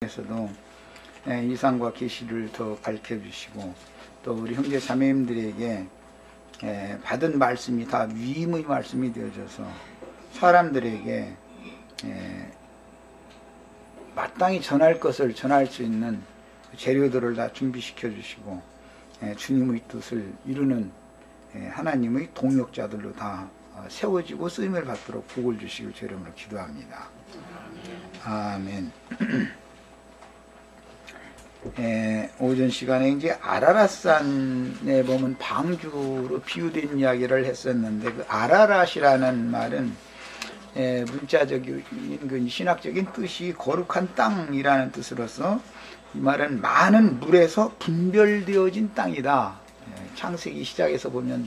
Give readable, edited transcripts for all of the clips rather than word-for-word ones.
에서도 이상과 계시를 더 밝혀주시고 또 우리 형제 자매님들에게 받은 말씀이 다 위임의 말씀이 되어져서 사람들에게 마땅히 전할 것을 전할 수 있는 재료들을 다 준비시켜 주시고 주님의 뜻을 이루는 하나님의 동역자들로 다 세워지고 쓰임을 받도록 복을 주시길 주 이름으로 기도합니다. 아멘. 오전 시간에 이제 아라랏산에 보면 방주로 비유된 이야기를 했었는데, 그 아라랏이라는 말은 문자적인 그 신학적인 뜻이 거룩한 땅이라는 뜻으로서 이 말은 많은 물에서 분별되어진 땅이다. 창세기 시작에서 보면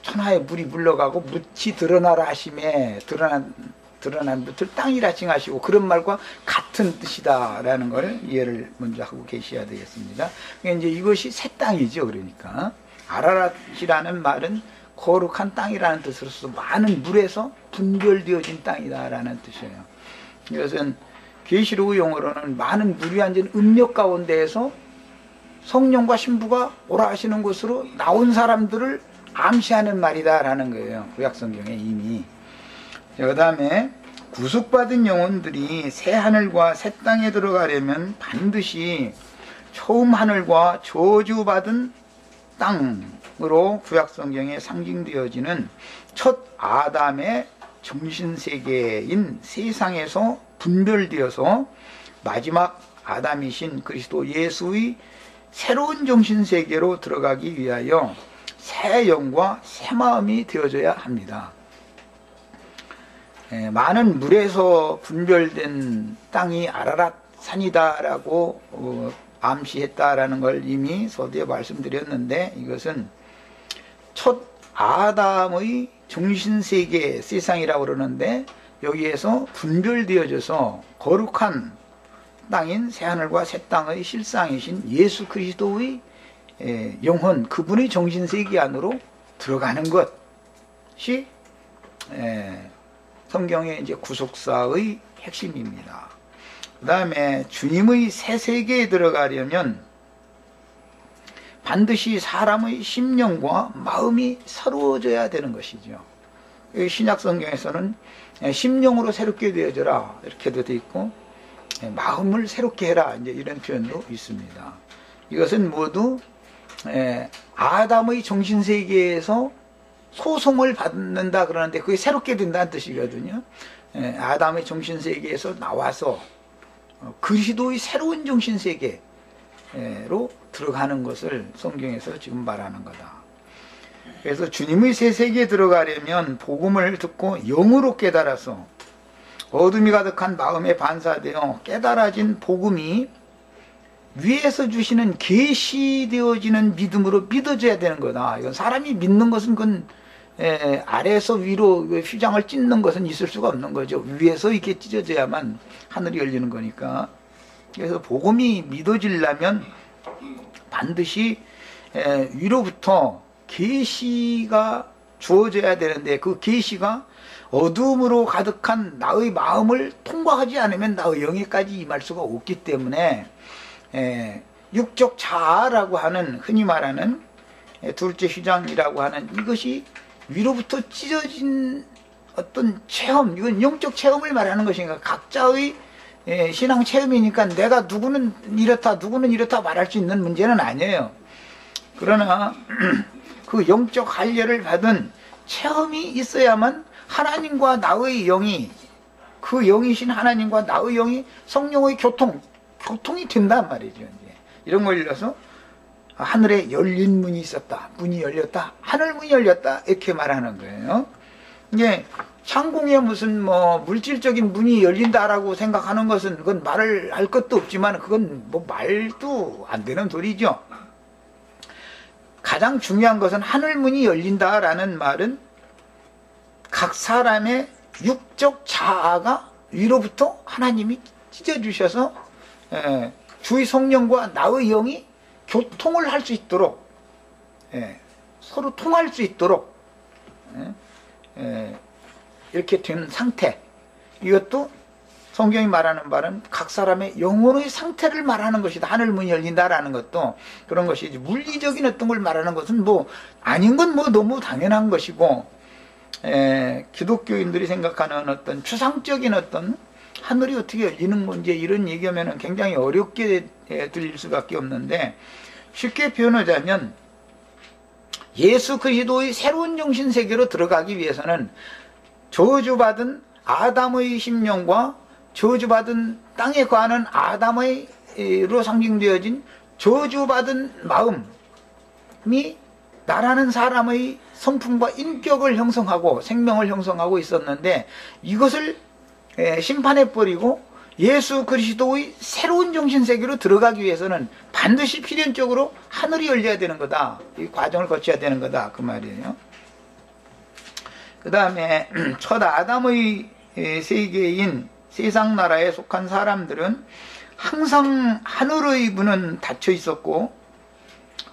천하에 물이 물러가고 묻이 드러나라 하심에 드러난 묻을 땅이라 칭하시고, 그런 말과 같은 뜻이다라는 걸 이해를 먼저 하고 계셔야 되겠습니다. 그러니까 이제 이것이 새 땅이죠. 그러니까 아라랏이라는 말은 거룩한 땅이라는 뜻으로서 많은 물에서 분별되어진 땅이다라는 뜻이에요. 이것은 계시록 용어로는 많은 물이 앉은 음력 가운데에서 성령과 신부가 오라 하시는 곳으로 나온 사람들을 암시하는 말이다라는 거예요. 구약성경에 이미. 그 다음에 구속받은 영혼들이 새 하늘과 새 땅에 들어가려면 반드시 처음 하늘과 저주받은 땅으로 구약성경에 상징되어지는 첫 아담의 정신세계인 세상에서 분별되어서 마지막 아담이신 그리스도 예수의 새로운 정신세계로 들어가기 위하여 새 영과 새 마음이 되어져야 합니다. 많은 물에서 분별된 땅이 아라랏 산이다라고 암시했다라는 걸 이미 서두에 말씀드렸는데, 이것은 첫 아담의 정신세계 세상이라고 그러는데, 여기에서 분별되어져서 거룩한 땅인 새하늘과 새 땅의 실상이신 예수 그리스도의 영혼, 그분의 정신세계 안으로 들어가는 것이 성경의 이제 구속사의 핵심입니다. 그 다음에 주님의 새 세계에 들어가려면 반드시 사람의 심령과 마음이 새로워져야 되는 것이죠. 신약 성경에서는 심령으로 새롭게 되어져라 이렇게도 되어 있고, 마음을 새롭게 해라 이제 이런 표현도 있습니다. 이것은 모두 아담의 정신세계에서 소송을 받는다 그러는데 그게 새롭게 된다는 뜻이거든요. 아담의 정신세계에서 나와서 그리스도의 새로운 정신세계로 들어가는 것을 성경에서 지금 말하는 거다. 그래서 주님의 새 세계에 들어가려면 복음을 듣고 영으로 깨달아서 어둠이 가득한 마음에 반사되어 깨달아진 복음이 위에서 주시는 계시되어지는 믿음으로 믿어져야 되는 거다. 이건 사람이 믿는 것은 그건 아래에서 위로 휘장을 찢는 것은 있을 수가 없는 거죠. 위에서 이렇게 찢어져야만 하늘이 열리는 거니까. 그래서 복음이 믿어지려면 반드시 위로부터 계시가 주어져야 되는데, 그 계시가 어둠으로 가득한 나의 마음을 통과하지 않으면 나의 영에까지 임할 수가 없기 때문에 육적 자아라고 하는, 흔히 말하는 둘째 휘장이라고 하는 이것이 위로부터 찢어진 어떤 체험, 이건 영적 체험을 말하는 것이니까 각자의 신앙 체험이니까 내가 누구는 이렇다 말할 수 있는 문제는 아니에요. 그러나 그 영적 할례를 받은 체험이 있어야만 하나님과 나의 영이, 그 영이신 하나님과 나의 영이 성령의 교통이 된단 말이죠. 이제 이런 걸 일러서 하늘에 열린 문이 있었다, 문이 열렸다, 하늘 문이 열렸다 이렇게 말하는 거예요. 이제 창공에 무슨 물질적인 문이 열린다라고 생각하는 것은 그건 말을 할 것도 없지만 그건 말도 안 되는 소리죠. 가장 중요한 것은 하늘 문이 열린다라는 말은 각 사람의 육적 자아가 위로부터 하나님이 찢어주셔서 주의 성령과 나의 영이 교통을 할 수 있도록, 서로 통할 수 있도록 이렇게 된 상태, 이것도 성경이 말하는 바는 각 사람의 영혼의 상태를 말하는 것이다. 하늘문이 열린다라는 것도 그런 것이지, 물리적인 어떤 걸 말하는 것은 뭐 아닌 건 뭐 너무 당연한 것이고, 기독교인들이 생각하는 어떤 추상적인 어떤 하늘이 어떻게 열리는 건지 이런 얘기하면 굉장히 어렵게 들릴 수밖에 없는데, 쉽게 표현하자면 예수 그리스도의 새로운 정신세계로 들어가기 위해서는 저주받은 아담의 심령과 저주받은 땅에 거하는 아담의로 상징되어진 저주받은 마음이 나라는 사람의 성품과 인격을 형성하고 생명을 형성하고 있었는데, 이것을 심판해버리고 예수 그리스도의 새로운 정신세계로 들어가기 위해서는 반드시 필연적으로 하늘이 열려야 되는 거다. 이 과정을 거쳐야 되는 거다. 그 말이에요. 그 다음에 첫 아담의 세계인 세상 나라에 속한 사람들은 항상 하늘의 문은 닫혀 있었고,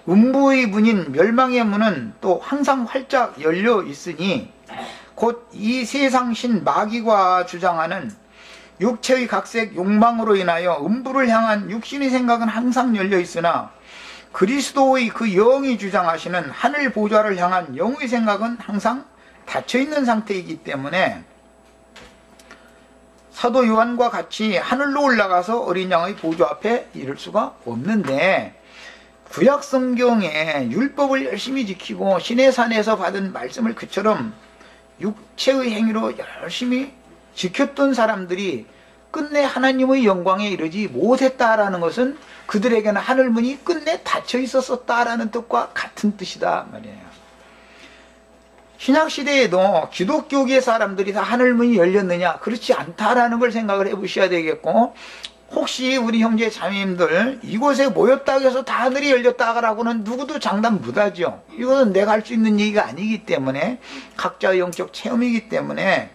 음부의 문인 멸망의 문은 또 항상 활짝 열려 있으니, 곧 이 세상신 마귀가 주장하는 육체의 각색 욕망으로 인하여 음부를 향한 육신의 생각은 항상 열려 있으나, 그리스도의 그 영이 주장하시는 하늘 보좌를 향한 영의 생각은 항상 닫혀 있는 상태이기 때문에 사도 요한과 같이 하늘로 올라가서 어린 양의 보좌 앞에 이를 수가 없는데, 구약 성경에 율법을 열심히 지키고 신의 산에서 받은 말씀을 그처럼 육체의 행위로 열심히 지켰던 사람들이 끝내 하나님의 영광에 이르지 못했다라는 것은 그들에게는 하늘문이 끝내 닫혀 있었다라는 뜻과 같은 뜻이다 말이에요. 신약시대에도 기독교계 사람들이 다 하늘문이 열렸느냐? 그렇지 않다라는 걸 생각을 해보셔야 되겠고, 혹시 우리 형제 자매님들 이곳에 모였다고 해서 다 하늘이 열렸다라고는 누구도 장담 못하죠. 이거는 내가 할 수 있는 얘기가 아니기 때문에, 각자의 영적 체험이기 때문에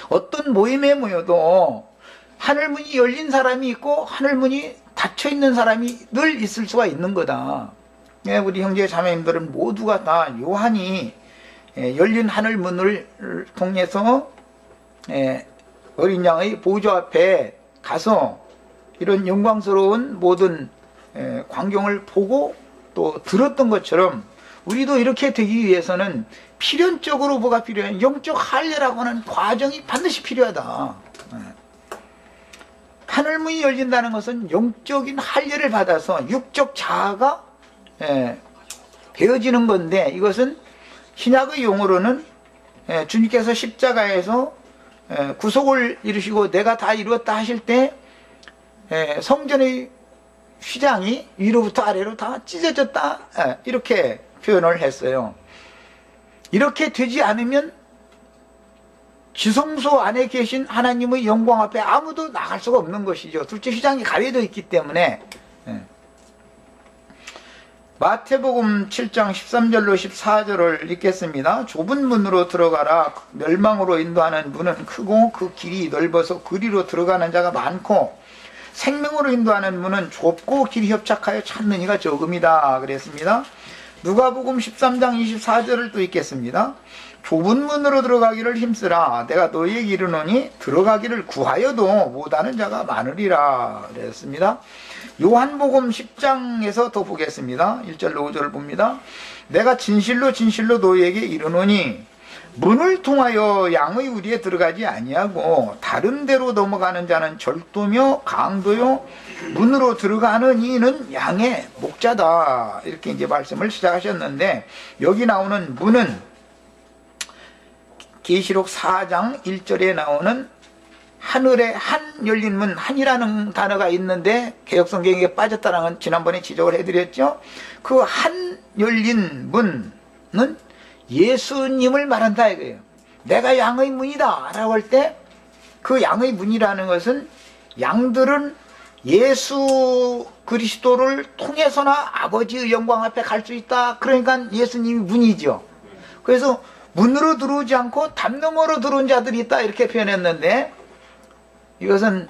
어떤 모임에 모여도 하늘문이 열린 사람이 있고 하늘문이 닫혀 있는 사람이 늘 있을 수가 있는 거다. 우리 형제 자매님들은 모두가 다 요한이 열린 하늘문을 통해서 어린 양의 보좌 앞에 가서 이런 영광스러운 모든 광경을 보고 또 들었던 것처럼, 우리도 이렇게 되기 위해서는 필연적으로 뭐가 필요해? 영적 할례라고 하는 과정이 반드시 필요하다. 하늘문이 열린다는 것은 영적인 할례를 받아서 육적 자아가 배어지는 건데, 이것은 신약의 용어로는 주님께서 십자가에서 구속을 이루시고 내가 다 이루었다 하실 때 성전의 휘장이 위로부터 아래로 다 찢어졌다, 이렇게 표현을 했어요. 이렇게 되지 않으면 지성소 안에 계신 하나님의 영광 앞에 아무도 나갈 수가 없는 것이죠. 둘째 휘장이 가려져 있기 때문에. 마태복음 7장 13절로 14절을 읽겠습니다. 좁은 문으로 들어가라. 멸망으로 인도하는 문은 크고 그 길이 넓어서 그리로 들어가는 자가 많고, 생명으로 인도하는 문은 좁고 길이 협착하여 찾는 이가 적음이다 그랬습니다. 누가복음 13장 24절을 또 읽겠습니다. 좁은 문으로 들어가기를 힘쓰라. 내가 너희에게 이르노니 들어가기를 구하여도 못하는 자가 많으리라 그랬습니다. 요한복음 10장에서 더 보겠습니다. 1절로 5절을 봅니다. 내가 진실로 진실로 너희에게 이르노니 문을 통하여 양의 우리에 들어가지 아니하고 다른 데로 넘어가는 자는 절도며 강도요, 문으로 들어가는 이는 양의 목자다. 이렇게 이제 말씀을 시작하셨는데, 여기 나오는 문은 계시록 4장 1절에 나오는 하늘에 한 열린 문, 한이라는 단어가 있는데 개역성경에 빠졌다는 건 지난번에 지적을 해드렸죠. 그 한 열린 문은 예수님을 말한다 이거예요. 내가 양의 문이다 라고 할 때, 그 양의 문이라는 것은 양들은 예수 그리스도를 통해서나 아버지의 영광 앞에 갈 수 있다. 그러니까 예수님이 문이죠. 그래서 문으로 들어오지 않고 담 너머로 들어온 자들이 있다 이렇게 표현했는데, 이것은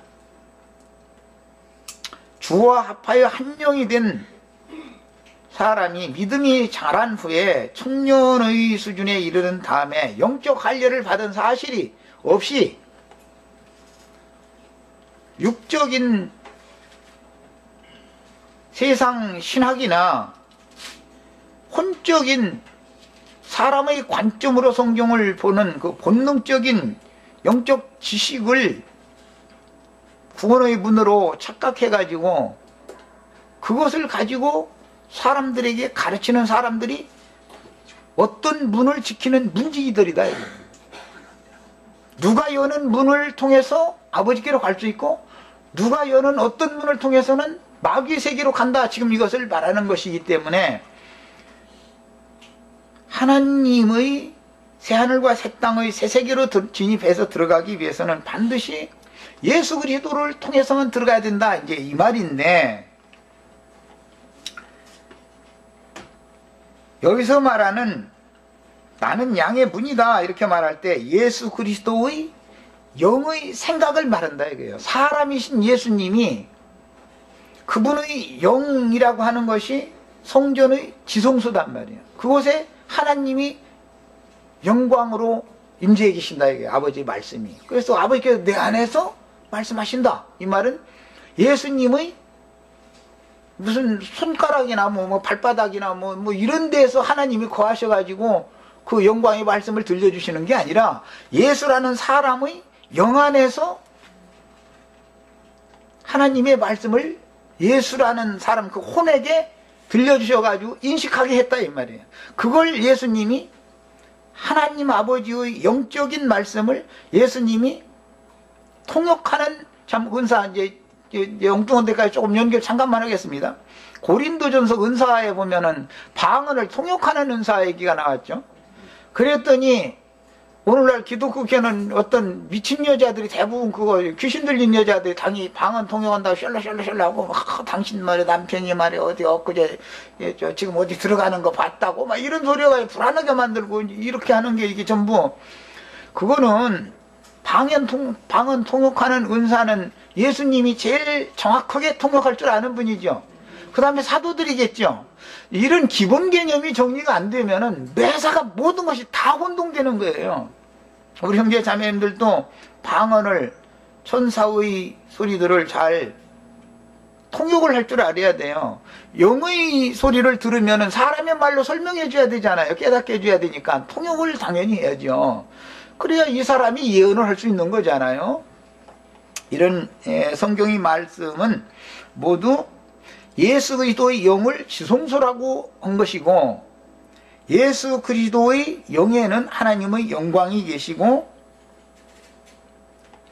주와 합하여 한 영이 된 사람이 믿음이 자란 후에 청년의 수준에 이르는 다음에 영적 할례를 받은 사실이 없이 육적인 세상 신학이나 혼적인 사람의 관점으로 성경을 보는 그 본능적인 영적 지식을 구원의 문으로 착각해가지고 그것을 가지고 사람들에게 가르치는 사람들이 어떤 문을 지키는 문지기들이다. 누가 여는 문을 통해서 아버지께로 갈 수 있고 누가 여는 어떤 문을 통해서는 마귀의 세계로 간다. 지금 이것을 말하는 것이기 때문에 하나님의 새하늘과 새 땅의 새 세계로 진입해서 들어가기 위해서는 반드시 예수 그리스도를 통해서만 들어가야 된다. 이제 이 말인데, 여기서 말하는 나는 양의 문이다 이렇게 말할 때 예수 그리스도의 영의 생각을 말한다 이거예요. 사람이신 예수님이 그분의 영이라고 하는 것이 성전의 지성소단 말이에요. 그곳에 하나님이 영광으로 임재해 계신다 이거예요. 아버지의 말씀이. 그래서 아버지께서 내 안에서 말씀하신다. 이 말은 예수님의 무슨 손가락이나 뭐 발바닥이나 뭐 이런 데서 하나님이 거하셔가지고 그 영광의 말씀을 들려주시는 게 아니라 예수라는 사람의 영 안에서 하나님의 말씀을 예수라는 사람 그 혼에게 들려주셔가지고 인식하게 했다 이 말이에요. 그걸 예수님이 하나님 아버지의 영적인 말씀을 예수님이 통역하는 참 은사, 이제 엉뚱한 데까지 조금 연결 잠깐만 하겠습니다. 고린도전서 은사에 보면은 방언을 통역하는 은사 얘기가 나왔죠. 그랬더니 오늘날 기독교계는 어떤 미친 여자들이 대부분 그거 귀신 들린 여자들이 당연히 방언 통역한다고 셜라셜라셜라 하고 막 당신 말에 남편이 말에 어디 엊그제 지금 어디 들어가는 거 봤다고 막 이런 소리가 불안하게 만들고 이렇게 하는 게 이게 전부 그거는 방언 통역하는 은사는 예수님이 제일 정확하게 통역할 줄 아는 분이죠. 그 다음에 사도들이겠죠. 이런 기본 개념이 정리가 안 되면은 매사가 모든 것이 다 혼동되는 거예요. 우리 형제 자매님들도 방언을 천사의 소리들을 잘 통역을 할 줄 알아야 돼요. 영의 소리를 들으면은 사람의 말로 설명해 줘야 되잖아요. 깨닫게 해줘야 되니까 통역을 당연히 해야죠. 그래야 이 사람이 예언을 할 수 있는 거잖아요. 이런 성경의 말씀은 모두 예수 그리스도의 영을 지성소라고 한 것이고 예수 그리스도의 영에는 하나님의 영광이 계시고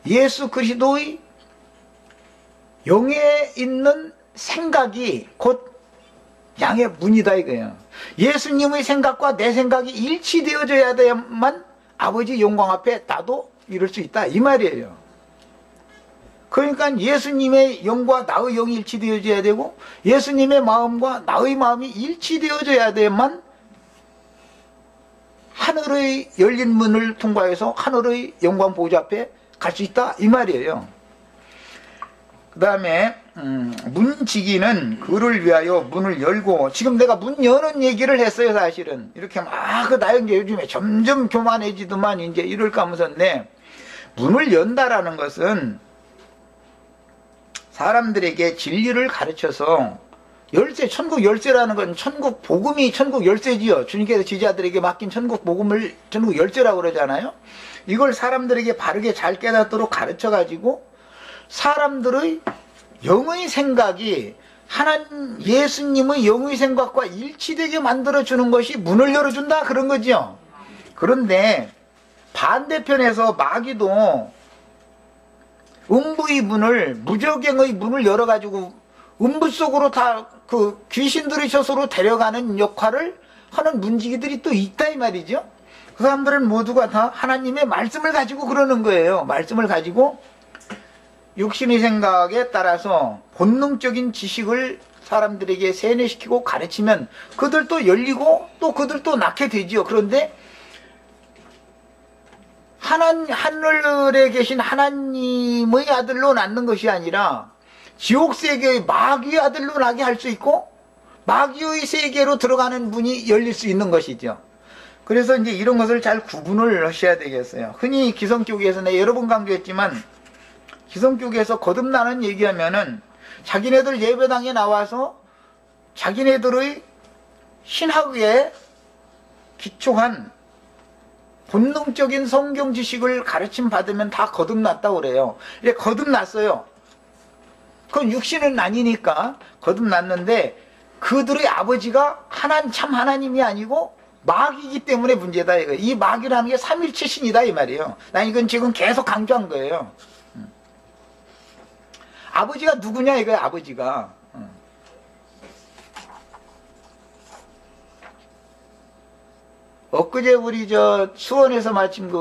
예수 그리스도의 영에 있는 생각이 곧 양의 문이다 이거예요. 예수님의 생각과 내 생각이 일치되어져야만 아버지 영광 앞에 나도 이룰 수 있다 이 말이에요. 그러니까 예수님의 영과 나의 영이 일치되어져야 되고 예수님의 마음과 나의 마음이 일치되어져야 돼만 하늘의 열린 문을 통과해서 하늘의 영광 보좌 앞에 갈 수 있다 이 말이에요. 그 다음에 문지기는 그를 위하여 문을 열고, 지금 내가 문 여는 얘기를 했어요. 사실은 이렇게 막 나연 게 요즘에 점점 교만해지더만 이제 이럴까 하면서인데, 문을 연다라는 것은 사람들에게 진리를 가르쳐서 열쇠, 천국 열쇠라는 건 천국 복음이 천국 열쇠지요. 주님께서 지자들에게 맡긴 천국 복음을 천국 열쇠라고 그러잖아요. 이걸 사람들에게 바르게 잘 깨닫도록 가르쳐가지고 사람들의 영의 생각이 하나님 예수님의 영의 생각과 일치되게 만들어주는 것이 문을 열어준다 그런 거죠. 그런데 반대편에서 마귀도 음부의 문을, 무저갱의 문을 열어가지고 음부 속으로 다 그 귀신들의 젖으로 데려가는 역할을 하는 문지기들이 또 있다 이 말이죠. 그 사람들은 모두가 다 하나님의 말씀을 가지고 그러는 거예요. 말씀을 가지고 육신의 생각에 따라서 본능적인 지식을 사람들에게 세뇌시키고 가르치면 그들도 열리고 또 그들도 낳게 되지요. 그런데 하늘에 계신 하나님의 아들로 낳는 것이 아니라 지옥세계의 마귀의 아들로 나게 할 수 있고 마귀의 세계로 들어가는 문이 열릴 수 있는 것이죠. 그래서 이제 이런 것을 잘 구분을 하셔야 되겠어요. 흔히 기성교계에서 내가 여러 번 강조했지만 기성교계에서 거듭나는 얘기하면은 자기네들 예배당에 나와서 자기네들의 신학에 기초한 본능적인 성경 지식을 가르침 받으면 다 거듭났다고 그래요. 이제 거듭났어요. 그건 육신은 아니니까 거듭났는데 그들의 아버지가 참 하나님이 아니고 마귀이기 때문에 문제다 이거. 이 마귀라는 게 삼일체 신이다 이 말이에요. 난 이건 지금 계속 강조한 거예요. 아버지가 누구냐 이거야. 아버지가 엊그제 우리 수원에서 마침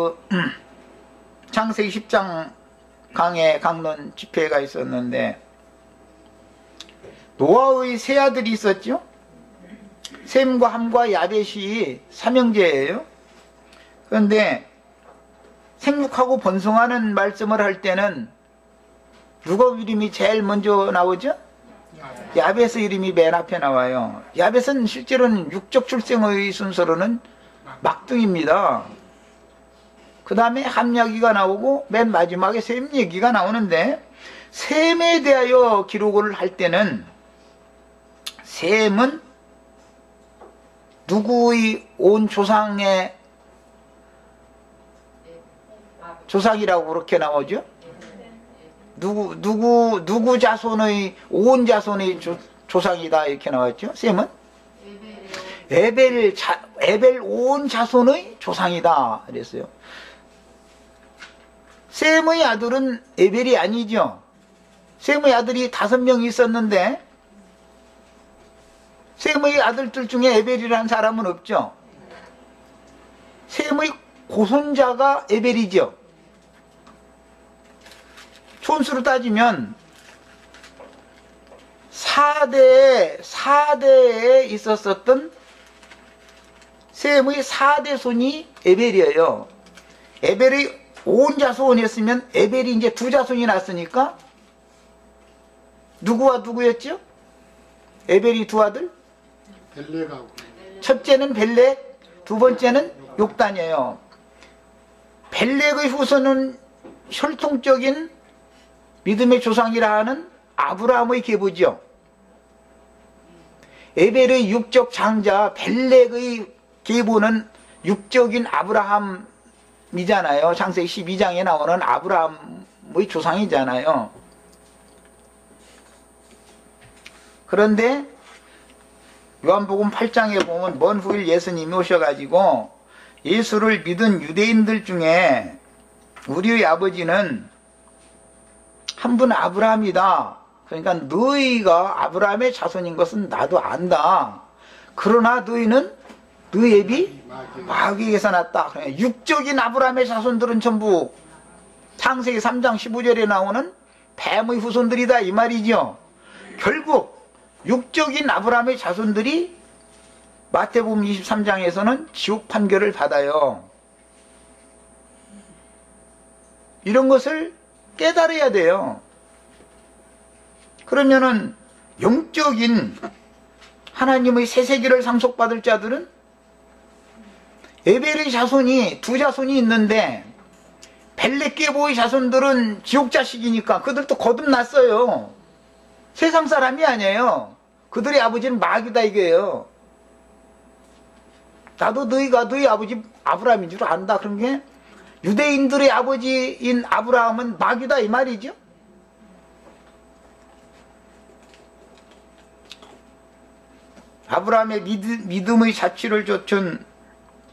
창세기 10장 강론 집회가 있었는데 노아의 세 아들이 있었죠. 셈과 함과 야벳이 삼형제예요. 그런데 생육하고 번성하는 말씀을 할 때는 누가 이름이 제일 먼저 나오죠? 야벳의 이름이 맨 앞에 나와요. 야벳은 실제로는 육적 출생의 순서로는 막둥입니다. 그 다음에 함 이야기가 나오고 맨 마지막에 셈 얘기가 나오는데 셈에 대하여 기록을 할 때는 셈은 누구의 온 조상의 조상이라고 그렇게 나오죠? 누구 자손의 온 자손의 조상이다 이렇게 나왔죠? 셈은 에벨 온 자손의 조상이다 그랬어요. 셈의 아들은 에벨이 아니죠. 셈의 아들이 5명이 있었는데 셈의 아들들 중에 에벨이라는 사람은 없죠. 셈의 고손자가 에벨이죠. 촌수로 따지면 4대에 있었었던 셈의 4대 손이 에벨이에요. 에벨의 온 자손이었으면 에벨이 이제 2자손이 났으니까 누구와 누구였죠? 에벨이 2 아들? 벨렉하고. 첫째는 벨렉, 두 번째는 욕단이에요. 벨렉의 후손은 혈통적인 믿음의 조상이라 하는 아브라함의 계보죠. 에벨의 육적 장자 벨렉의 계보는 육적인 아브라함이잖아요. 창세기 12장에 나오는 아브라함의 조상이잖아요. 그런데 요한복음 8장에 보면 먼 후일 예수님이 오셔가지고 예수를 믿은 유대인들 중에 우리의 아버지는 한 분 아브라함이다. 그러니까 너희가 아브라함의 자손인 것은 나도 안다. 그러나 너희는 너희 애비 마귀에게서 났다. 육적인 아브라함의 자손들은 전부 창세기 3장 15절에 나오는 뱀의 후손들이다 이 말이죠. 결국 육적인 아브라함의 자손들이 마태복음 23장에서는 지옥 판결을 받아요. 이런 것을 깨달아야 돼요. 그러면은 영적인 하나님의 새 세계를 상속받을 자들은 에벨의 자손이 2 자손이 있는데 벨렉 계보의 자손들은 지옥 자식이니까 그들도 거듭났어요. 세상 사람이 아니에요. 그들의 아버지는 마귀다 이거예요. 나도 너희가 너희 아버지 아브라함인 줄 안다. 그런 게 유대인들의 아버지인 아브라함은 마귀다 이 말이죠. 아브라함의 믿음의 자취를 좇은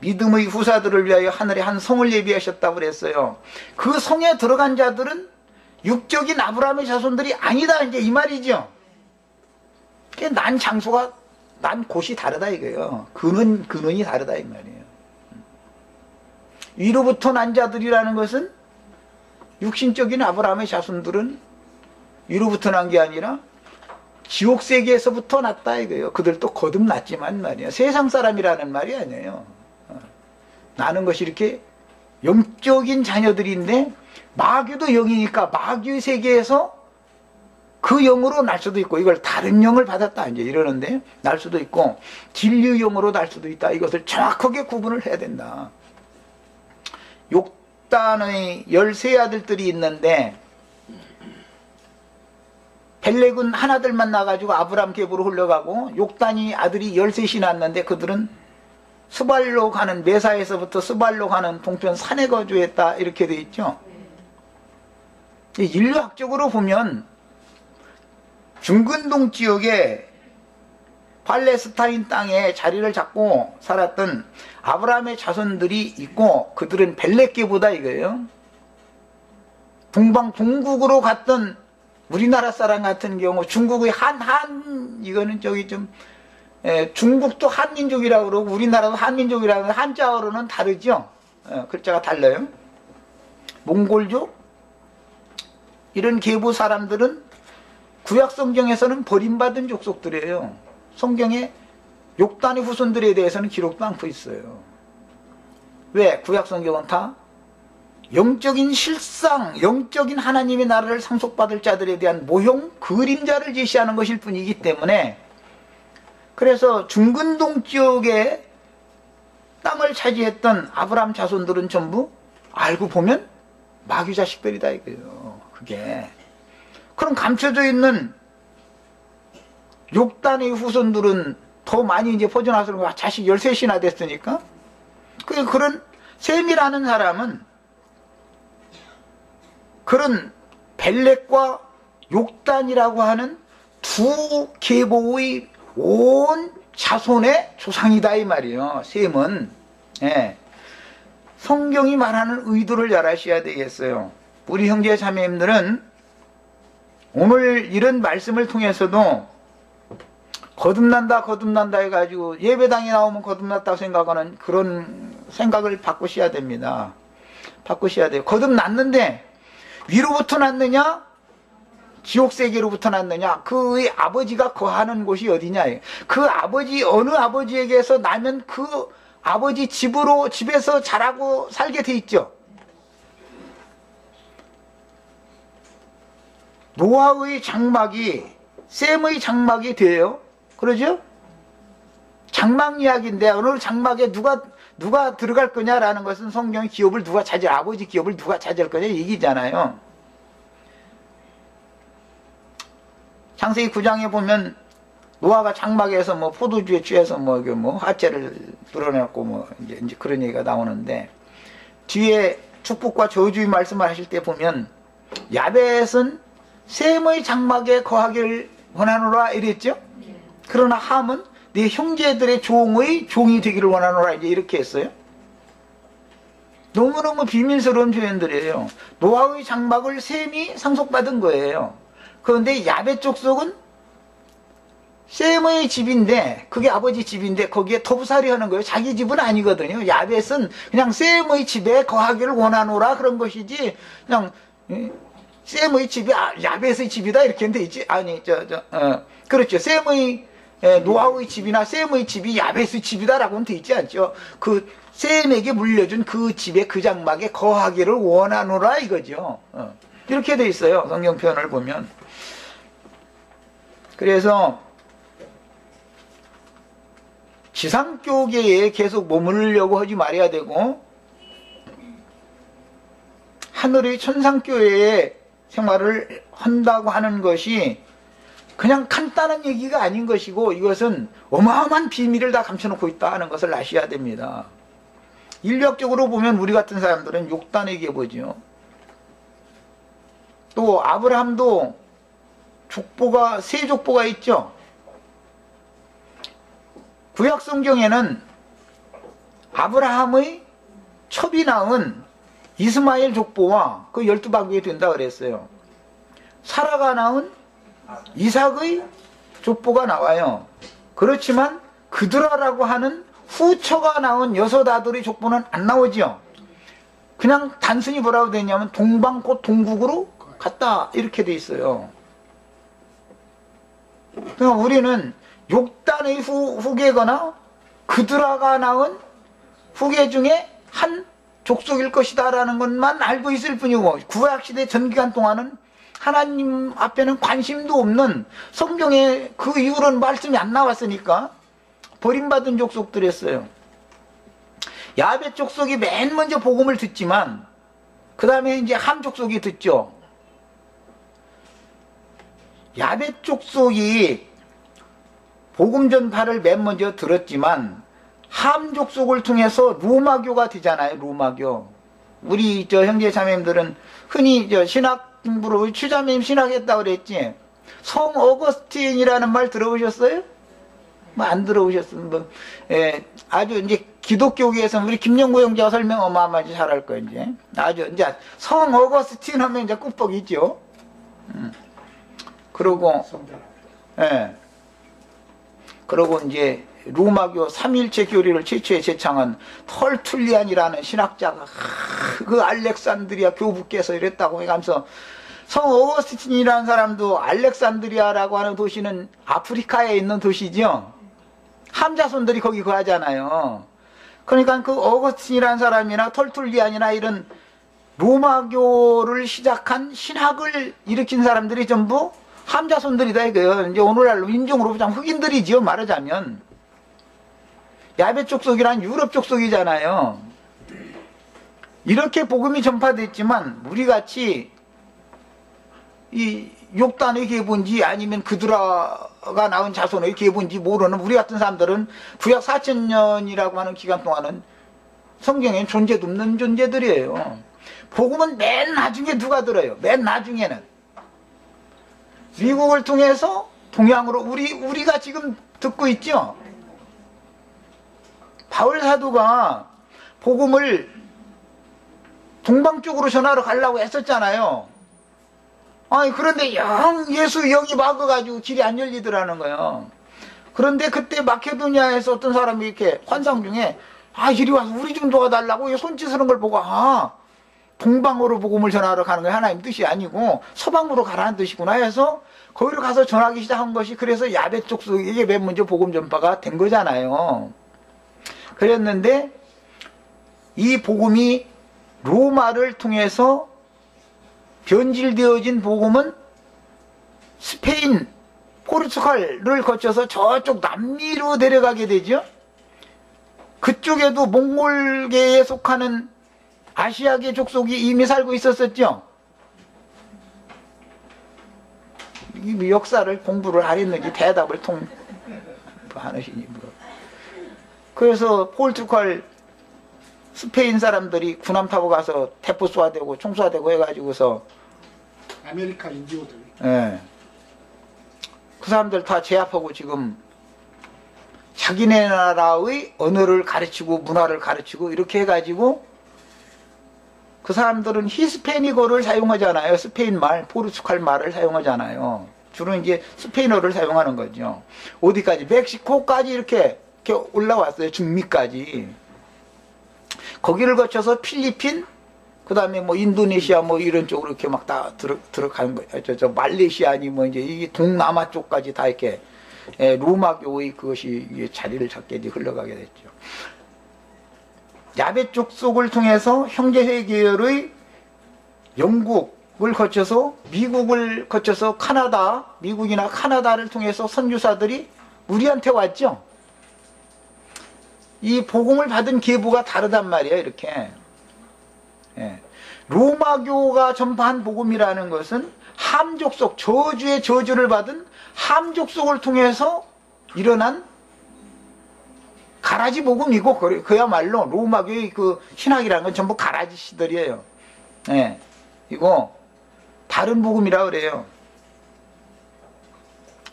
믿음의 후사들을 위하여 하늘에 한 성을 예비하셨다고 그랬어요. 그 성에 들어간 자들은 육적인 아브라함의 자손들이 아니다 이제 이 말이죠. 난 장소가 난 곳이 다르다 이거예요. 근원이 다르다 이 말이에요. 위로부터 난 자들이라는 것은 육신적인 아브라함의 자손들은 위로부터 난 게 아니라 지옥 세계에서부터 났다 이거예요. 그들도 거듭났지만 말이에요. 세상 사람이라는 말이 아니에요. 나는 것이 이렇게 영적인 자녀들인데 마귀도 영이니까 마귀의 세계에서 그 영으로 날 수도 있고 이걸 다른 영을 받았다 이제 이러는데 날 수도 있고 진리의 영으로 날 수도 있다. 이것을 정확하게 구분을 해야 된다. 욕단의 13아들들이 있는데 벨렉은 하나들만 나가지고 아브람 계보로 흘러가고 욕단이 아들이 13이 낳았는데 그들은 스발로 가는 메사에서부터 스발로 가는 동편 산에 거주했다 이렇게 돼 있죠. 인류학적으로 보면 중근동 지역에 팔레스타인 땅에 자리를 잡고 살았던 아브라함의 자손들이 있고 그들은 벨렉계보다 이거예요. 동방동국으로 갔던 우리나라 사람 같은 경우 중국의 이거는 저기 좀 중국도 한민족이라고 그러고 우리나라도 한민족이라고 하는데 한자어로는 다르죠. 글자가 달라요. 몽골족 이런 계보 사람들은 구약 성경에서는 버림받은 족속들이에요. 성경에 욕단의 후손들에 대해서는 기록도 않고 있어요. 왜? 구약 성경은 다 영적인 실상, 영적인 하나님의 나라를 상속받을 자들에 대한 모형, 그림자를 제시하는 것일 뿐이기 때문에 그래서 중근동 지역에 땅을 차지했던 아브라함 자손들은 전부 알고 보면 마귀 자식들이다 이거예요. 그게. 그럼 감춰져 있는 욕단의 후손들은 더 많이 이제 퍼져나서 자식 13이나 됐으니까 그런 셈이라는 사람은 그런 벨렉과 욕단이라고 하는 두 계보의 온 자손의 조상이다 이 말이에요. 셈은. 예. 성경이 말하는 의도를 잘 아셔야 되겠어요. 우리 형제 자매님들은 오늘 이런 말씀을 통해서도 거듭난다 해가지고 예배당에 나오면 거듭났다고 생각하는 그런 생각을 바꾸셔야 됩니다. 바꾸셔야 돼요. 거듭났는데 위로부터 났느냐 지옥세계로부터 났느냐 그의 아버지가 거하는 곳이 어디냐 그 아버지 어느 아버지에게서 나면 그 아버지 집에서 자라고 살게 돼 있죠. 노아의 장막이 셈의 장막이 돼요. 그러죠? 장막 이야기인데 어느 장막에 누가 들어갈 거냐라는 것은 성경의 기업을 누가 차지할 아버지 기업을 누가 차지할 거냐 얘기잖아요. 창세기 9장에 보면 노아가 장막에서 뭐 포도주에 취해서 뭐 화채를 불어내고 이제 그런 얘기가 나오는데 뒤에 축복과 저주의 말씀을 하실 때 보면 야벳은 셈의 장막에 거하기를 원하노라 이랬죠. 그러나 함은 네 형제들의 종이 되기를 원하노라 이렇게 했어요. 너무너무 비밀스러운 표현들이에요. 노아의 장막을 셈이 상속받은 거예요. 그런데 야벳 족속은 셈의 집인데 그게 아버지 집인데 거기에 터부살이 하는 거예요. 자기 집은 아니거든요. 야벳은 그냥 셈의 집에 거하기를 원하노라 그런 것이지 그냥 셈의 집이 야벳의 집이다 이렇게 돼 있지. 아니 그렇죠. 셈의 노아의 집이나 셈의 집이 야벳의 집이다라고는 돼 있지 않죠. 그 셈에게 물려준 그 집에 그 장막에 거하기를 원하노라 이거죠. 이렇게 돼 있어요. 성경 표현을 보면. 그래서 지상교계에 계속 머무르려고 하지 말아야 되고 하늘의 천상교회에 생활을 한다고 하는 것이 그냥 간단한 얘기가 아닌 것이고 이것은 어마어마한 비밀을 다 감춰놓고 있다 하는 것을 아셔야 됩니다. 인류학적으로 보면 우리 같은 사람들은 욕단의 계보죠. 또 아브라함도 족보가 세 족보가 있죠. 구약 성경에는 아브라함의 첩이 낳은 이스마엘 족보와 그 12바구에 된다 그랬어요. 사라가 낳은 이삭의 족보가 나와요. 그렇지만 그드라라고 하는 후처가 낳은 여섯 아들의 족보는 안 나오죠. 그냥 단순히 뭐라고 되냐면 동방 곧 동국으로 갔다 이렇게 돼 있어요. 그러니까 우리는 욕단의 후계거나 그드라가 낳은 후계 중에 한 족속일 것이다 라는 것만 알고 있을 뿐이고 구약시대 전기간 동안은 하나님 앞에는 관심도 없는 성경에 그 이후로는 말씀이 안 나왔으니까 버림받은 족속들이었어요. 야벳 족속이 맨 먼저 복음을 듣지만 그 다음에 이제 함 족속이 듣죠. 야베 족속이 복음 전파를 맨 먼저 들었지만 함 족속을 통해서 로마교가 되잖아요. 로마교. 우리 저 형제 자매님들은 흔히 저 신학 공부로 추자매님 신학했다고 그랬지. 성 어거스틴이라는 말 들어보셨어요? 뭐 안 들어보셨어요? 뭐, 예, 아주 이제 기독교계에서 우리 김영구 형제가 설명 어마어마하게 잘할 거예요. 이제 아주 이제 성 어거스틴 하면 이제 꾹뻑이죠. 그러고 예. 그러고 이제 로마교 삼일체 교리를 최초에 제창한 털툴리안이라는 신학자가 그 알렉산드리아 교부께서 이랬다고 해가면서 성 어거스틴이라는 사람도 알렉산드리아라고 하는 도시는 아프리카에 있는 도시죠. 함자손들이 거기 거하잖아요. 그러니까 그 어거스틴이라는 사람이나 털툴리안이나 이런 로마교를 시작한 신학을 일으킨 사람들이 전부 함자손들이다 이거예요. 이제 오늘날로 인종으로 보자면 흑인들이지요, 말하자면. 야베 족속이란 유럽 족속이잖아요. 이렇게 복음이 전파됐지만 우리같이 이 욕단의 계보인지 아니면 그드라가 나온 자손의 계보인지 모르는 우리 같은 사람들은 구약 4000년이라고 하는 기간 동안은 성경에 존재도 없는 존재들이에요. 복음은 맨 나중에 누가 들어요? 맨 나중에는 미국을 통해서 동양으로 우리가 지금 듣고 있죠. 바울 사도가 복음을 동방 쪽으로 전하러 가려고 했었잖아요. 아니 그런데 예수 영이 막아가지고 길이 안 열리더라는 거예요. 그런데 그때 마케도니아에서 어떤 사람이 이렇게 환상 중에 이리 와서 우리 좀 도와달라고 손짓하는 걸 보고 동방으로 복음을 전하러 가는 게 하나님 뜻이 아니고 서방으로 가라는 뜻이구나 해서 거기로 가서 전하기 시작한 것이 그래서 야베 족속에게 맨 먼저 복음 전파가 된 거잖아요. 그랬는데 이 복음이 로마를 통해서 변질되어진 복음은 스페인, 포르투갈을 거쳐서 저쪽 남미로 내려가게 되죠. 그쪽에도 몽골계에 속하는 아시아계 족속이 이미 살고 있었었죠. 이 역사를 공부를 안 했는지 대답을 하시니 뭐. 그래서 포르투갈, 스페인 사람들이 군함 타고 가서 대포 쏘아대고 총 쏘아대고 해가지고서 아메리카 인디오들. 예. 그 사람들 다 제압하고 지금 자기네 나라의 언어를 가르치고 문화를 가르치고 이렇게 해가지고 그 사람들은 히스패니어를 사용하잖아요. 스페인 말, 포르투갈 말을 사용하잖아요. 주로 이제 스페인어를 사용하는 거죠. 어디까지? 멕시코까지 이렇게 올라왔어요. 중미까지. 거기를 거쳐서 필리핀, 그 다음에 뭐 인도네시아 뭐 이런 쪽으로 이렇게 막 다 들어가는 거예요. 저 말레이시아니 뭐 이제 이 동남아 쪽까지 다 이렇게 로마교의 그것이 자리를 잡게 흘러가게 됐죠. 야베 족속을 통해서 형제회계열의 영국을 거쳐서 미국을 거쳐서 카나다, 미국이나 카나다를 통해서 선교사들이 우리한테 왔죠. 이 복음을 받은 계보가 다르단 말이에요. 이렇게 로마교가 전파한 복음이라는 것은 함족속, 저주의 저주를 받은 함족속을 통해서 일어난 가라지 복음이고 그야말로 로마교의 그 신학이라는 건 전부 가라지 시들이에요. 이거 다른 복음이라 그래요.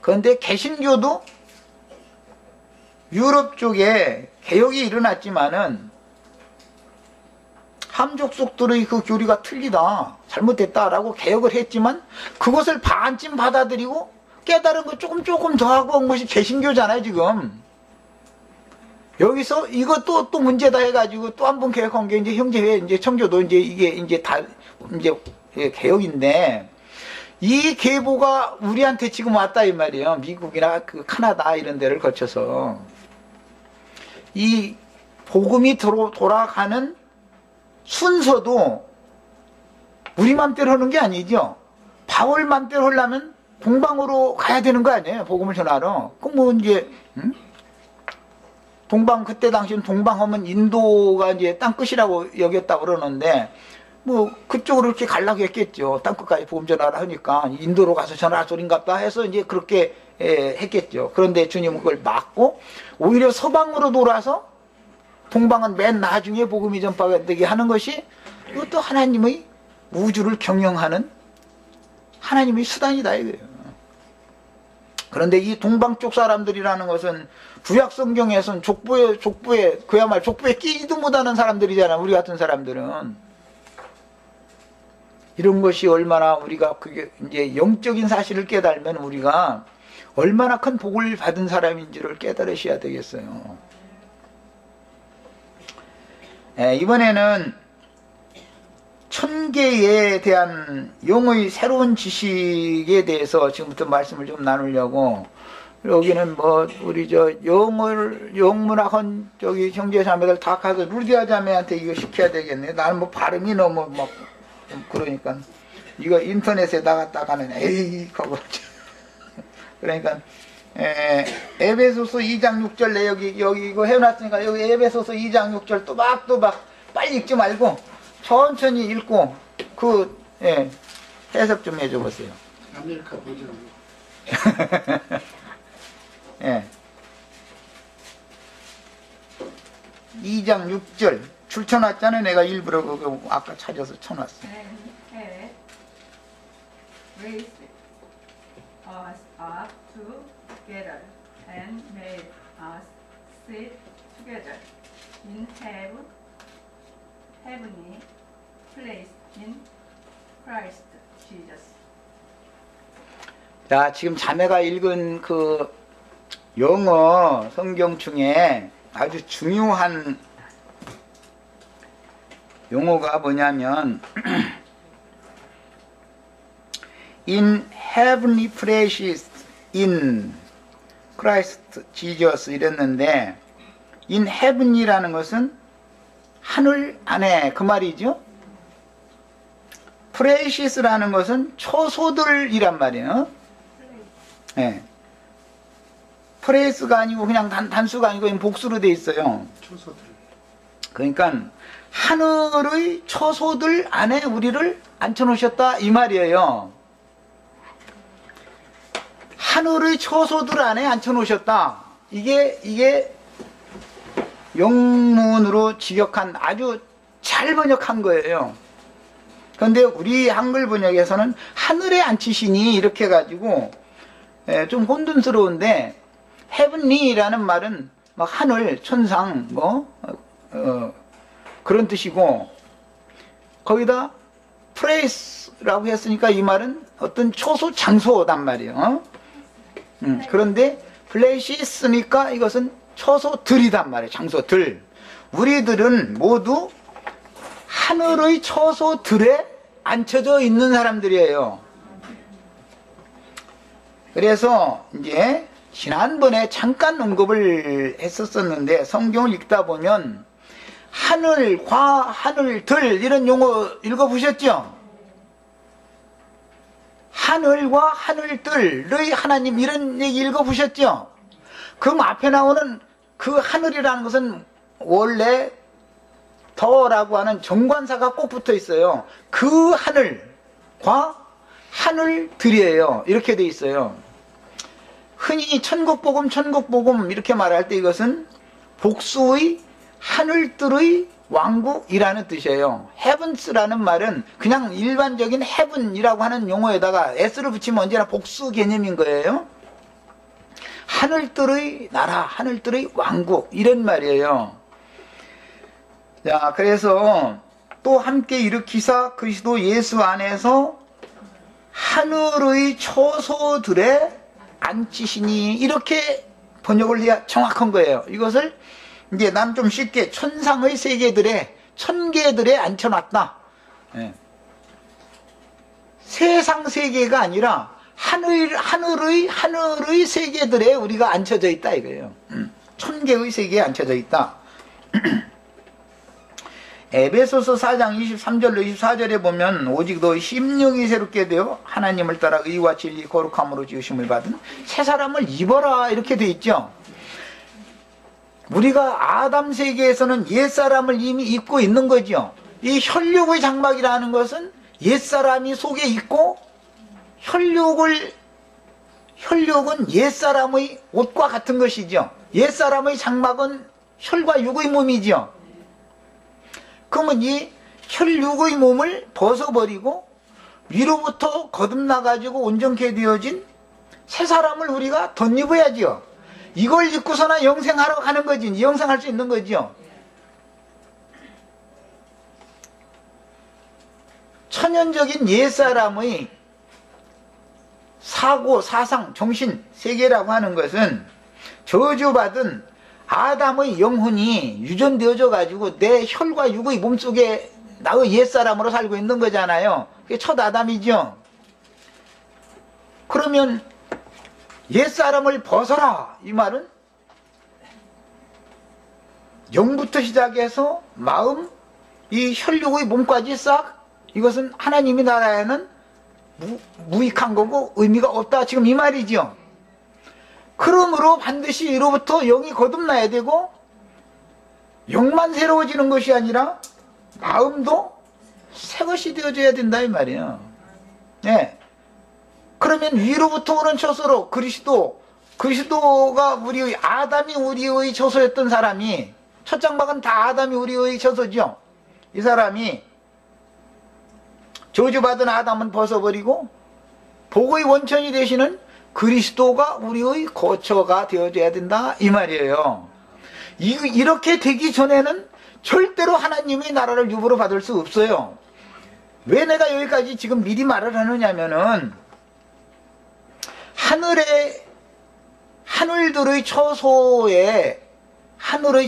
그런데 개신교도 유럽 쪽에 개혁이 일어났지만은 함족속들의 그 교리가 틀리다, 잘못됐다라고 개혁을 했지만 그것을 반쯤 받아들이고 깨달은 거 조금 더 하고 온 것이 개신교잖아요, 지금. 여기서 이것도 또 문제다 해가지고 또 한 번 개혁한 게 이제 형제회, 이제 청교도 이게 다 개혁인데 이 계보가 우리한테 지금 왔다 이 말이에요. 미국이나 그 카나다 이런 데를 거쳐서 이 복음이 돌아가는 순서도 우리 맘대로 하는 게 아니죠. 바울 맘대로 하려면 동방으로 가야 되는 거 아니에요. 복음을 전하러. 그럼 뭐 이제 동방, 그때 당시는 동방하면 인도가 이제 땅끝이라고 여겼다고 그러는데 뭐 그쪽으로 이렇게 가려고 했겠죠. 땅끝까지 복음 전하라 하니까 인도로 가서 전할 소린갑다 해서 이제 그렇게 했겠죠. 그런데 주님은 그걸 막고 오히려 서방으로 돌아서 동방은 맨 나중에 복음이 전파되게 하는 것이 이것도 하나님의 우주를 경영하는 하나님의 수단이다 이거예요. 그런데 이 동방 쪽 사람들이라는 것은 구약 성경에서는 족보에 그야말로 족보에 끼지도 못하는 사람들이잖아. 우리 같은 사람들은 이런 것이 얼마나 우리가 그게 이제 영적인 사실을 깨달으면 우리가 얼마나 큰 복을 받은 사람인지를 깨달으셔야 되겠어요. 이번에는 천계에 대한 용어의 새로운 지식에 대해서 지금부터 말씀을 좀 나누려고, 여기는 뭐 우리 영문학원 저기 형제자매들 다 가서 루디아 자매한테 이거 시켜야 되겠네. 나는 뭐 발음이 너무 막 그러니까 이거 인터넷에 나갔다가는 에이 그거 그러니까 에베소서 2장 6절 내 여기 이거 해놨으니까 여기 에베소서 2장 6절 또박또박 빨리 읽지 말고 천천히 읽고 해석 좀 해줘 보세요. 아메리카 버전으로. 예. 2장 6절 줄쳐놨잖아. 내가 일부러 그거 아까 찾아서 쳐놨어. And had raised us up together and made us sit together in heavenly place in Christ Jesus. 자, 지금 자매가 읽은 그 영어 성경 중에 아주 중요한 용어가 뭐냐면 in heavenly places in Christ Jesus 이랬는데 in heaven이라는 것은 하늘 안에 그 말이죠. places라는 것은 초소들이란 말이에요. 네. place가 아니고 그냥 단수가 아니고 복수로 돼 있어요. 초소들. 그러니까 하늘의 초소들 안에 우리를 앉혀놓으셨다 이 말이에요. 하늘의 초소들 안에 앉혀놓으셨다. 이게 영문으로 직역한 아주 잘 번역한 거예요. 그런데 우리 한글 번역에서는 하늘에 앉히시니 이렇게 해가지고 좀 혼돈스러운데 heavenly라는 말은 막 하늘, 천상 그런 뜻이고 거기다 place라고 했으니까 이 말은 어떤 초소 장소단 말이에요. 그런데 places니까 이것은 초소들이단 말이에요. 장소들. 우리들은 모두 하늘의 초소들에 앉혀져 있는 사람들이에요. 그래서 이제 지난번에 잠깐 언급을 했었었는데 성경을 읽다 보면 하늘, 과, 하늘, 들 이런 용어 읽어보셨죠? 하늘과 하늘들의 하나님 이런 얘기 읽어보셨죠? 그 앞에 나오는 그 하늘이라는 것은 원래 더라고 하는 정관사가 꼭 붙어 있어요. 그 하늘과 하늘들이에요. 이렇게 돼 있어요. 흔히 천국복음 이렇게 말할 때 이것은 복수의 하늘들의 왕국이라는 뜻이에요. heavens라는 말은 그냥 일반적인 heaven이라고 하는 용어에다가 s를 붙이면 언제나 복수 개념인 거예요. 하늘들의 나라, 하늘들의 왕국 이런 말이에요. 자, 그래서 또 함께 일으키사 그리스도 예수 안에서 하늘의 초소들에 앉히시니 이렇게 번역을 해야 정확한 거예요. 이것을 이제 난 좀 쉽게 천상의 세계들에 천계들에 앉혀놨다. 예. 세상 세계가 아니라 하늘의 세계들에 우리가 앉혀져 있다 이거예요. 천계의 세계에 앉혀져 있다. 에베소서 4장 23절로 24절에 보면 오직 너희 심령이 새롭게 되어 하나님을 따라 의와 진리 거룩함으로 지으심을 받은 새 사람을 입어라 이렇게 돼 있죠. 우리가 아담 세계에서는 옛사람을 이미 입고 있는 거죠. 이 혈육의 장막이라는 것은 옛사람이 속에 있고, 혈육은 옛사람의 옷과 같은 것이죠. 옛사람의 장막은 혈과 육의 몸이죠. 그러면 이 혈육의 몸을 벗어버리고 위로부터 거듭나가지고 온전케 되어진 새 사람을 우리가 덧입어야지요. 이걸 입고서나 영생하러 가는 거지. 영생할 수 있는 거죠. 천연적인 옛사람의 사고, 사상, 정신, 세계라고 하는 것은 저주받은 아담의 영혼이 유전되어져 가지고 내 혈과 육의 몸속에 나의 옛사람으로 살고 있는 거잖아요. 그게 첫 아담이죠. 그러면 옛사람을 벗어라, 이 말은 영부터 시작해서 마음, 이 혈육의 몸까지 싹, 이것은 하나님의 나라에는 무익한 거고 의미가 없다, 지금 이 말이죠. 그러므로 반드시 이로부터 영이 거듭나야 되고, 영만 새로워지는 것이 아니라 마음도 새 것이 되어져야 된다, 이 말이에요. 네. 그러면 위로부터 오는 처소로 그리스도가 우리의, 아담이 우리의 처소였던 사람이, 첫 장막은 다 아담이 우리의 처소죠. 이 사람이 저주받은 아담은 벗어버리고 복의 원천이 되시는 그리스도가 우리의 거처가 되어줘야 된다, 이 말이에요. 이렇게 되기 전에는 절대로 하나님의 나라를 유보로 받을 수 없어요. 왜 내가 여기까지 지금 미리 말을 하느냐면은, 하늘의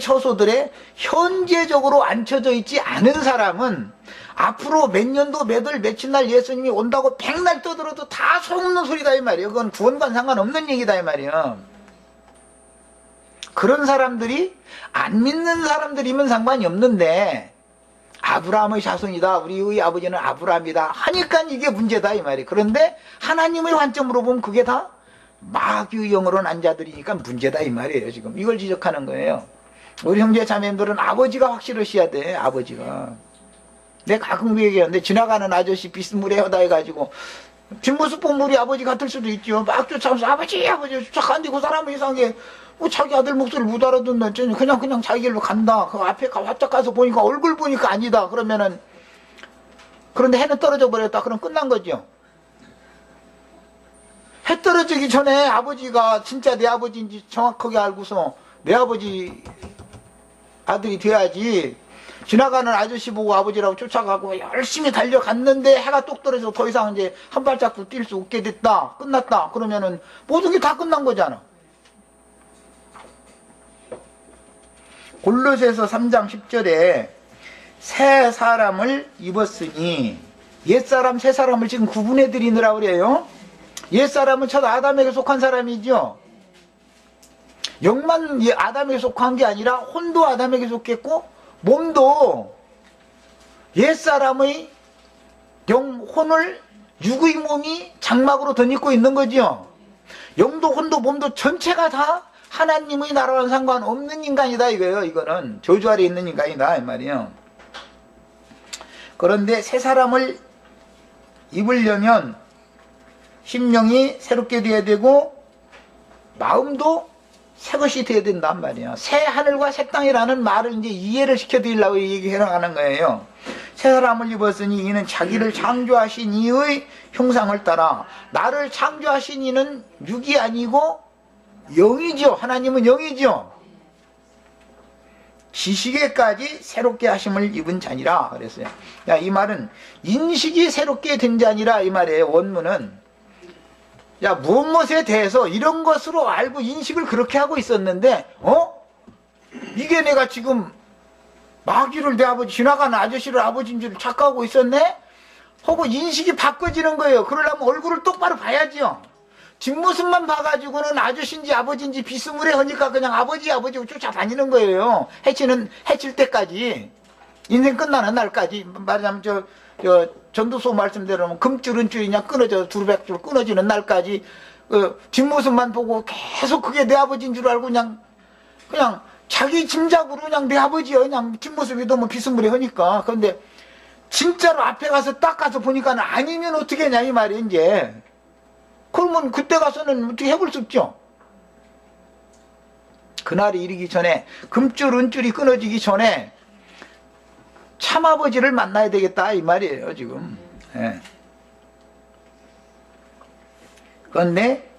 처소들에 현재적으로 앉혀져 있지 않은 사람은 앞으로 몇 년도 몇 월 며칠 날 예수님이 온다고 백날 떠들어도 다 소용없는 소리다, 이 말이에요. 그건 구원과 상관없는 얘기다, 이 말이에요. 그런 사람들이 안 믿는 사람들이면 상관이 없는데, 아브라함의 자손이다, 우리의 아버지는 아브라함이다 하니까 이게 문제다, 이 말이에요. 그런데 하나님의 관점으로 보면 그게 다 마귀의 영으로 난 자들이니까 문제다, 이 말이에요. 지금 이걸 지적하는 거예요. 우리 형제 자매님들은 아버지가 확실하셔야 돼. 아버지가. 내가 가끔 그 얘기하는데, 지나가는 아저씨 비스무리해 하다 해가지고 뒷모습 보면 우리 아버지 같을 수도 있죠. 막 쫓아오면서 아버지 쫓아가는데 그 사람은 이상하게 자기 아들 목소리를 못 알아듣는, 그냥 자기 길로 간다. 그 앞에 활짝 가서 보니까 얼굴 보니까 아니다. 그러면은, 그런데 해는 떨어져 버렸다. 그럼 끝난 거죠. 해 떨어지기 전에 아버지가 진짜 내 아버지인지 정확하게 알고서 내 아버지 아들이 돼야지. 지나가는 아저씨 보고 아버지라고 쫓아가고 열심히 달려갔는데 해가 똑 떨어져서 더 이상 이제 한 발짝도 뛸 수 없게 됐다, 끝났다, 그러면은 모든 게 다 끝난 거잖아. 골로새서 3장 10절에 새 사람을 입었으니, 옛사람 새 사람을 지금 구분해 드리느라 그래요. 옛사람은 첫 아담에게 속한 사람이죠. 영만 아담에게 속한 게 아니라 혼도 아담에게 속했고, 몸도 옛사람의 혼을 육의 몸이 장막으로 덧입고 있는 거죠. 영도 혼도 몸도 전체가 다 하나님의 나라와는 상관없는 인간이다, 이거예요. 이거는 저주 아래 있는 인간이다, 이 말이에요. 그런데 새 사람을 입으려면 심령이 새롭게 되어야 되고 마음도 새 것이 되어야 된단 말이에요. 새 하늘과 새 땅이라는 말을 이제 이해를 시켜드리려고 얘기해나가는 거예요. 새 사람을 입었으니 이는 자기를 창조하신 이의 형상을 따라, 나를 창조하신 이는 육이 아니고 영이죠. 하나님은 영이죠. 지식에까지 새롭게 하심을 입은 자니라 그랬어요. 야, 이 말은 인식이 새롭게 된 자니라, 이 말이에요. 원문은. 야, 무엇에 대해서 이런 것으로 알고 인식을 그렇게 하고 있었는데, 이게 내가 지금 마귀를 내 아버지, 지나가는 아저씨를 아버지인 줄 착각하고 있었네? 하고 인식이 바꿔지는 거예요. 그러려면 얼굴을 똑바로 봐야지요. 뒷모습만 봐가지고는 아저씨인지 아버지인지 비스무리 하니까 그냥 아버지고 쫓아다니는 거예요. 해칠 때까지. 인생 끝나는 날까지. 말하자면 전도서 말씀대로는 금줄 은줄이 그냥 끊어져, 두루백줄 끊어지는 날까지 뒷모습만 보고 계속 그게 내 아버지인 줄 알고 그냥 자기 짐작으로 그냥 내 아버지야. 그냥 뒷모습이 너무 비스무리 하니까. 그런데 진짜로 앞에 가서 딱 가서 보니까 아니면 어떻게 하냐 이 말이에요 이제. 그러면 그때 가서는 어떻게 해볼 수 없죠. 그날이 이르기 전에, 금줄 은줄이 끊어지기 전에 참아버지를 만나야 되겠다 이 말이에요 지금. 예. 그런데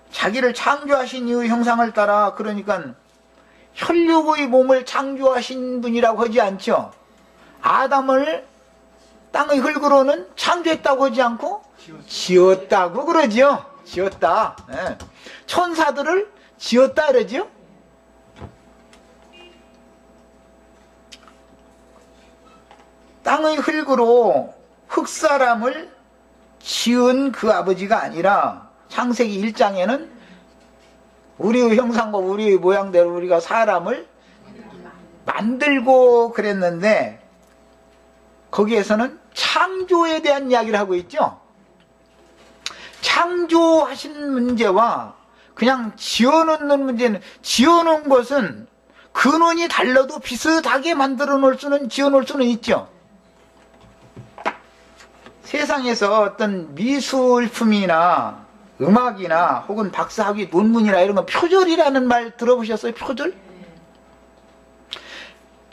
자기를 창조하신 이의 형상을 따라, 그러니까 혈육의 몸을 창조하신 분이라고 하지 않죠. 아담을 땅의 흙으로는 창조했다고 하지 않고 지었다고 그러지요. 지었다. 예. 천사들을 지었다 그러지요. 땅의 흙으로 흙사람을 지은 그 아버지가 아니라, 창세기 1장에는 우리의 형상과 우리의 모양대로 우리가 사람을 만들고 그랬는데, 거기에서는 창조에 대한 이야기를 하고 있죠. 창조하신 문제와 그냥 지어놓는 문제는, 지어놓은 것은 근원이 달라도 비슷하게 만들어 놓을 수는, 지어 놓을 수는 있죠. 세상에서 어떤 미술품이나 음악이나 혹은 박사학위 논문이나 이런 건 표절이라는 말 들어보셨어요? 표절?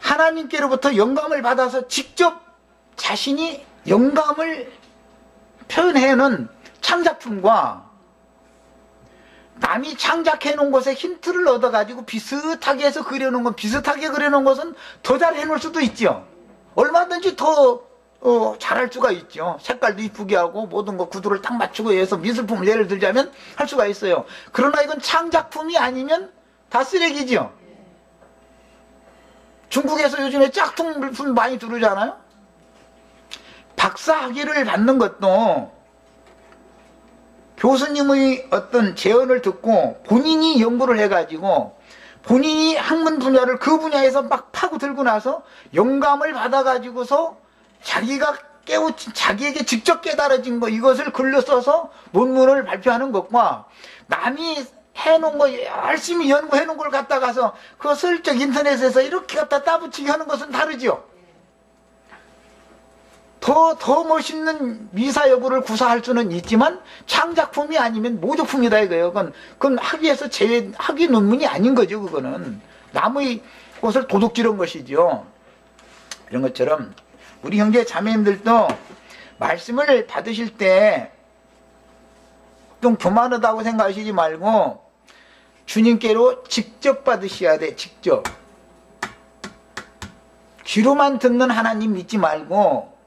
하나님께로부터 영감을 받아서 직접 자신이 영감을 표현해놓은 창작품과 남이 창작해놓은 것에 힌트를 얻어가지고 비슷하게 해서 그려놓은 건, 비슷하게 그려놓은 것은 더 잘 해놓을 수도 있죠. 얼마든지 더 잘할 수가 있죠. 색깔도 이쁘게 하고 모든 거 구도를 딱 맞추고 해서 미술품을 예를 들자면 할 수가 있어요. 그러나 이건 창작품이 아니면 다 쓰레기죠. 중국에서 요즘에 짝퉁 물품 많이 들어오잖아요. 박사학위를 받는 것도 교수님의 어떤 제언을 듣고 본인이 연구를 해가지고 본인이 학문 분야를 그 분야에서 막 파고 들고 나서 영감을 받아가지고서 자기가 자기에게 직접 깨달아진 거, 이것을 글로 써서 논문을 발표하는 것과 남이 해놓은 거, 열심히 연구해놓은 걸 갖다 가서 그거 슬쩍 인터넷에서 이렇게 갖다 따붙이게 하는 것은 다르죠. 더 멋있는 미사여구를 구사할 수는 있지만 창작품이 아니면 모조품이다 이거예요. 그건 학위에서 학위 논문이 아닌 거죠. 그거는 남의 것을 도둑질한 것이죠. 이런 것처럼 우리 형제 자매님들도 말씀을 받으실 때 좀 교만하다고 생각하시지 말고 주님께로 직접 받으셔야 돼. 직접. 귀로만 듣는 하나님 믿지 말고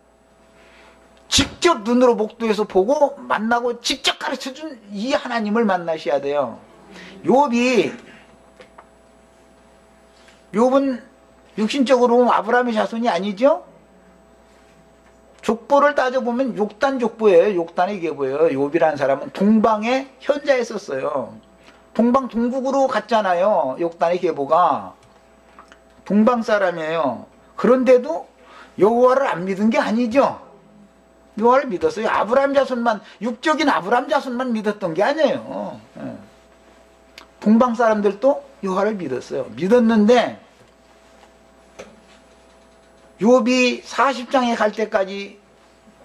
직접 눈으로 목도해서 보고 만나고 직접 가르쳐준 이 하나님을 만나셔야 돼요. 욥은 육신적으로 아브라함의 자손이 아니죠? 족보를 따져보면 욕단 족보예요. 욕단의 계보예요. 욥이라는 사람은 동방의 현자에 썼어요. 동방 동국으로 갔잖아요. 욕단의 계보가. 동방 사람이에요. 그런데도 여호와를 안 믿은 게 아니죠. 여호와를 믿었어요. 아브라함 자손만, 육적인 아브라함 자손만 믿었던 게 아니에요. 동방 사람들도 여호와를 믿었어요. 믿었는데 욥이 40장에 갈 때까지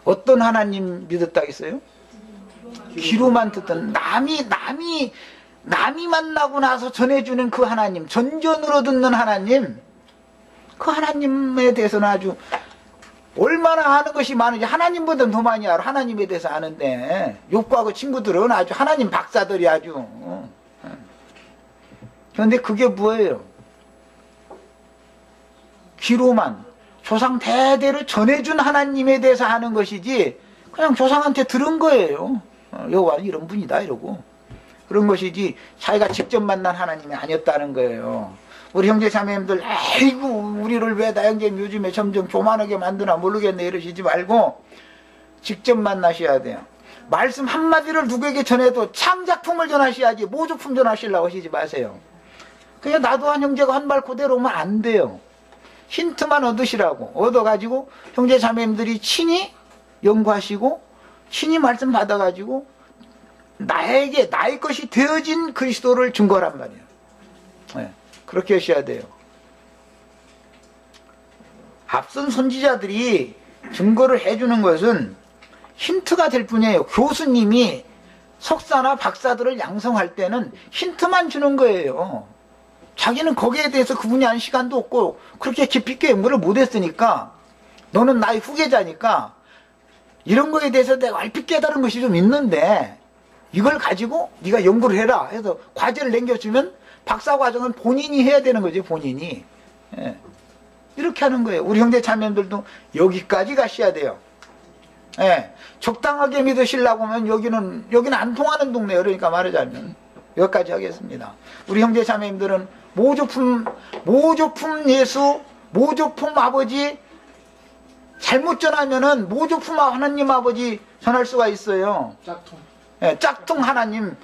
어떤 하나님 믿었다 했어요? 귀로만 듣던, 남이 만나고 나서 전해주는 그 하나님, 전전으로 듣는 하나님, 그 하나님에 대해서는 아주 얼마나 아는 것이 많은지 하나님보다 더 많이 알아. 하나님에 대해서 아는데 욥과 그 친구들은 아주 하나님 박사들이 아주. 그런데 그게 뭐예요? 귀로만 조상 대대로 전해준 하나님에 대해서 아는 것이지 그냥 조상한테 들은 거예요. 여호와는 이런 분이다 이러고 그런 것이지 자기가 직접 만난 하나님이 아니었다는 거예요. 우리 형제 자매님들 아이고 우리를 왜 다형제님 요즘에 점점 교만하게 만드나 모르겠네 이러시지 말고 직접 만나셔야 돼요. 말씀 한마디를 누구에게 전해도 창작품을 전하셔야지 모조품 전하시려고 하시지 마세요. 그냥 나도 한 형제가 한 말 그대로 오면 안 돼요. 힌트만 얻으시라고. 얻어가지고 형제 자매님들이 친히 연구하시고 친히 말씀 받아가지고 나에게 나의 것이 되어진 그리스도를 증거란 말이에요. 네, 그렇게 하셔야 돼요. 앞선 선지자들이 증거를 해주는 것은 힌트가 될 뿐이에요. 교수님이 석사나 박사들을 양성할 때는 힌트만 주는 거예요. 자기는 거기에 대해서 그 분야하는 시간도 없고 그렇게 깊이 있게 연구를 못했으니까 너는 나의 후계자니까 이런 거에 대해서 내가 얼핏 깨달은 것이 좀 있는데 이걸 가지고 네가 연구를 해라 해서 과제를 남겨주면 박사과정은 본인이 해야 되는 거지, 본인이. 예. 이렇게 하는 거예요. 우리 형제 자매님들도 여기까지 가셔야 돼요. 예. 적당하게 믿으시려고 하면 여기는 안 통하는 동네예요. 그러니까 말하자면 여기까지 하겠습니다. 우리 형제 자매님들은 모조품 예수, 모조품 아버지 잘못 전하면은 모조품 하나님 아버지 전할 수가 있어요. 짝퉁. 예, 짝퉁 하나님